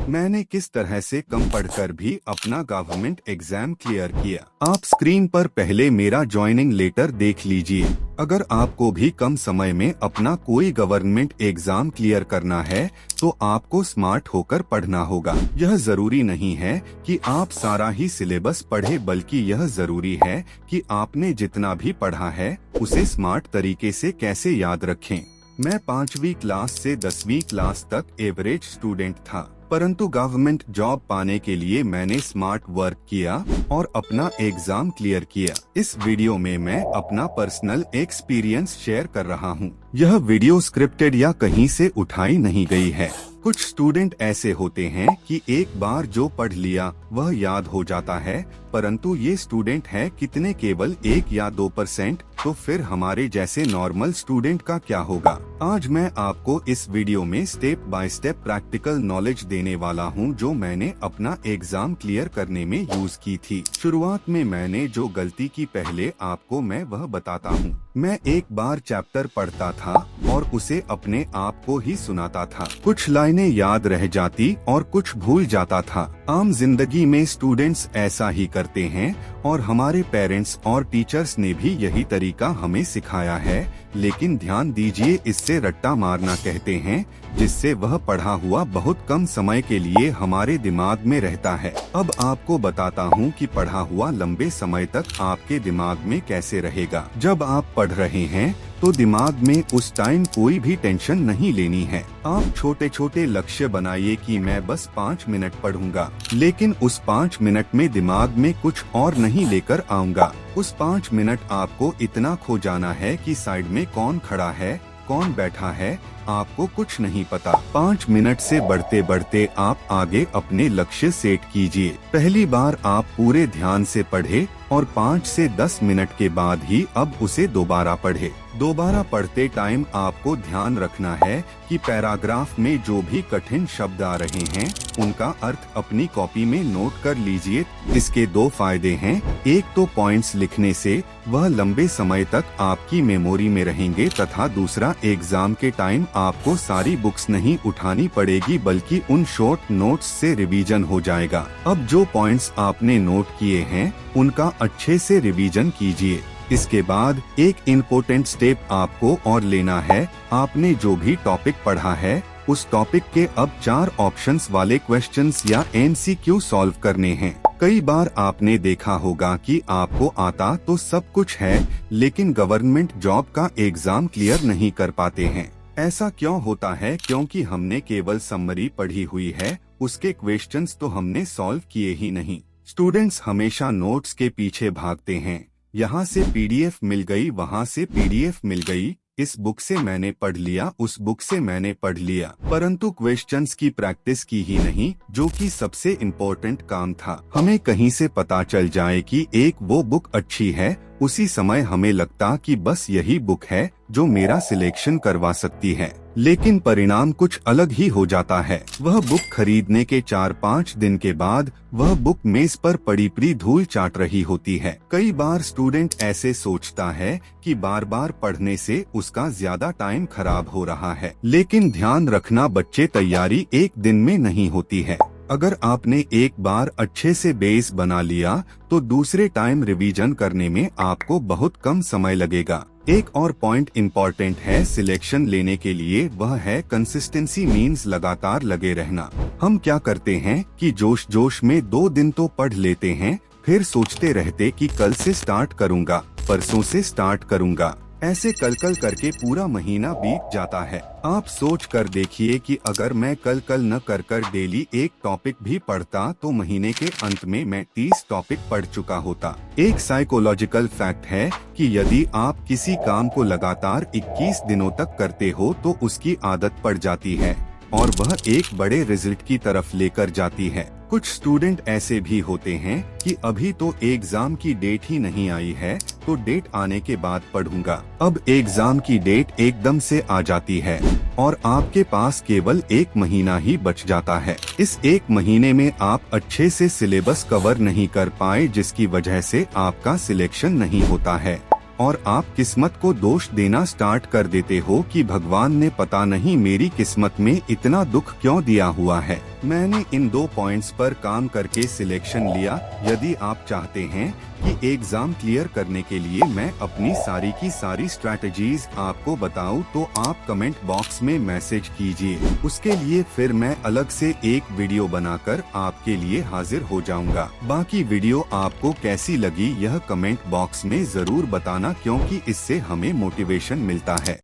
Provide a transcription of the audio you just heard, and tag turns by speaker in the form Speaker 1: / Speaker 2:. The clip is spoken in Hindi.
Speaker 1: मैंने किस तरह से कम पढ़कर भी अपना गवर्नमेंट एग्जाम क्लियर किया। आप स्क्रीन पर पहले मेरा ज्वाइनिंग लेटर देख लीजिए। अगर आपको भी कम समय में अपना कोई गवर्नमेंट एग्जाम क्लियर करना है तो आपको स्मार्ट होकर पढ़ना होगा। यह जरूरी नहीं है कि आप सारा ही सिलेबस पढ़े, बल्कि यह जरूरी है कि आपने जितना भी पढ़ा है उसे स्मार्ट तरीके से कैसे याद रखें। मैं 5वीं क्लास से 10वीं क्लास तक एवरेज स्टूडेंट था, परंतु गवर्नमेंट जॉब पाने के लिए मैंने स्मार्ट वर्क किया और अपना एग्जाम क्लियर किया। इस वीडियो में मैं अपना पर्सनल एक्सपीरियंस शेयर कर रहा हूँ। यह वीडियो स्क्रिप्टेड या कहीं से उठाई नहीं गई है। कुछ स्टूडेंट ऐसे होते हैं कि एक बार जो पढ़ लिया वह याद हो जाता है, परंतु ये स्टूडेंट है कितने, केवल 1 या 2%। तो फिर हमारे जैसे नॉर्मल स्टूडेंट का क्या होगा? आज मैं आपको इस वीडियो में step by step practical knowledge देने वाला हूं, जो मैंने अपना एग्जाम क्लियर करने में यूज की थी। शुरुआत में मैंने जो गलती की पहले आपको मैं वह बताता हूं। मैं एक बार चैप्टर पढ़ता था और उसे अपने आप को ही सुनाता था। कुछ लाइनें याद रह जाती और कुछ भूल जाता था। आम जिंदगी में स्टूडेंट्स ऐसा ही करते हैं और हमारे पेरेंट्स और टीचर्स ने भी यही तरीका हमें सिखाया है। लेकिन ध्यान दीजिए, इससे रट्टा मारना कहते हैं, जिससे वह पढ़ा हुआ बहुत कम समय के लिए हमारे दिमाग में रहता है। अब आपको बताता हूँ कि पढ़ा हुआ लंबे समय तक आपके दिमाग में कैसे रहेगा। जब आप पढ़ रहे हैं तो दिमाग में उस टाइम कोई भी टेंशन नहीं लेनी है। आप छोटे छोटे लक्ष्य बनाइए कि मैं बस 5 मिनट पढ़ूंगा, लेकिन उस 5 मिनट में दिमाग में कुछ और नहीं लेकर आऊंगा। उस 5 मिनट आपको इतना खो जाना है कि साइड में कौन खड़ा है, कौन बैठा है, आपको कुछ नहीं पता। 5 मिनट से बढ़ते बढ़ते आप आगे अपने लक्ष्य सेट कीजिए। पहली बार आप पूरे ध्यान से पढ़े और 5 से 10 मिनट के बाद ही अब उसे दोबारा पढ़े। दोबारा पढ़ते टाइम आपको ध्यान रखना है कि पैराग्राफ में जो भी कठिन शब्द आ रहे हैं उनका अर्थ अपनी कॉपी में नोट कर लीजिए। इसके 2 फायदे हैं। एक तो पॉइंट्स लिखने से वह लंबे समय तक आपकी मेमोरी में रहेंगे, तथा दूसरा एग्जाम के टाइम आपको सारी बुक्स नहीं उठानी पड़ेगी, बल्कि उन शॉर्ट नोट्स से रिवीजन हो जाएगा। अब जो पॉइंट्स आपने नोट किए हैं उनका अच्छे से रिवीजन कीजिए। इसके बाद एक इम्पोर्टेंट स्टेप आपको और लेना है। आपने जो भी टॉपिक पढ़ा है उस टॉपिक के अब 4 ऑप्शंस वाले क्वेश्चंस या MCQ सॉल्व करने हैं। कई बार आपने देखा होगा कि आपको आता तो सब कुछ है, लेकिन गवर्नमेंट जॉब का एग्जाम क्लियर नहीं कर पाते हैं। ऐसा क्यों होता है? क्योंकि हमने केवल समरी पढ़ी हुई है, उसके क्वेश्चंस तो हमने सॉल्व किए ही नहीं। स्टूडेंट्स हमेशा नोट्स के पीछे भागते हैं। यहाँ से PDF मिल गई, वहाँ से PDF मिल गई, इस बुक से मैंने पढ़ लिया, उस बुक से मैंने पढ़ लिया, परंतु क्वेश्चंस की प्रैक्टिस की ही नहीं, जो कि सबसे इम्पोर्टेंट काम था। हमें कहीं से पता चल जाए कि एक वो बुक अच्छी है, उसी समय हमें लगता कि बस यही बुक है जो मेरा सिलेक्शन करवा सकती है, लेकिन परिणाम कुछ अलग ही हो जाता है। वह बुक खरीदने के 4-5 दिन के बाद वह बुक मेज पर पड़ी पड़ी धूल चाट रही होती है। कई बार स्टूडेंट ऐसे सोचता है कि बार बार पढ़ने से उसका ज्यादा टाइम खराब हो रहा है, लेकिन ध्यान रखना बच्चे, तैयारी एक दिन में नहीं होती है। अगर आपने एक बार अच्छे से बेस बना लिया तो दूसरे टाइम रिवीजन करने में आपको बहुत कम समय लगेगा। एक और पॉइंट इम्पोर्टेंट है सिलेक्शन लेने के लिए, वह है कंसिस्टेंसी, मीन्स लगातार लगे रहना। हम क्या करते हैं कि जोश जोश में 2 दिन तो पढ़ लेते हैं, फिर सोचते रहते कि कल से स्टार्ट करूंगा, परसों से स्टार्ट करूंगा, ऐसे कल कल करके पूरा महीना बीत जाता है। आप सोच कर देखिए कि अगर मैं कल कल न कर डेली एक टॉपिक भी पढ़ता तो महीने के अंत में मैं 30 टॉपिक पढ़ चुका होता। एक साइकोलॉजिकल फैक्ट है कि यदि आप किसी काम को लगातार 21 दिनों तक करते हो तो उसकी आदत पड़ जाती है और वह एक बड़े रिजल्ट की तरफ लेकर जाती है। कुछ स्टूडेंट ऐसे भी होते हैं कि अभी तो एग्जाम की डेट ही नहीं आई है, तो डेट आने के बाद पढ़ूंगा। अब एग्जाम की डेट एकदम से आ जाती है और आपके पास केवल 1 महीना ही बच जाता है। इस 1 महीने में आप अच्छे से सिलेबस कवर नहीं कर पाए, जिसकी वजह से आपका सिलेक्शन नहीं होता है। और आप किस्मत को दोष देना स्टार्ट कर देते हो कि भगवान ने पता नहीं मेरी किस्मत में इतना दुख क्यों दिया हुआ है। मैंने इन 2 पॉइंट्स पर काम करके सिलेक्शन लिया। यदि आप चाहते हैं कि एग्जाम क्लियर करने के लिए मैं अपनी सारी की सारी स्ट्रैटेजीज आपको बताऊं तो आप कमेंट बॉक्स में मैसेज कीजिए। उसके लिए फिर मैं अलग से एक वीडियो बनाकर आपके लिए हाजिर हो जाऊंगा। बाकी वीडियो आपको कैसी लगी यह कमेंट बॉक्स में जरूर बताना, क्योंकि इससे हमें मोटिवेशन मिलता है।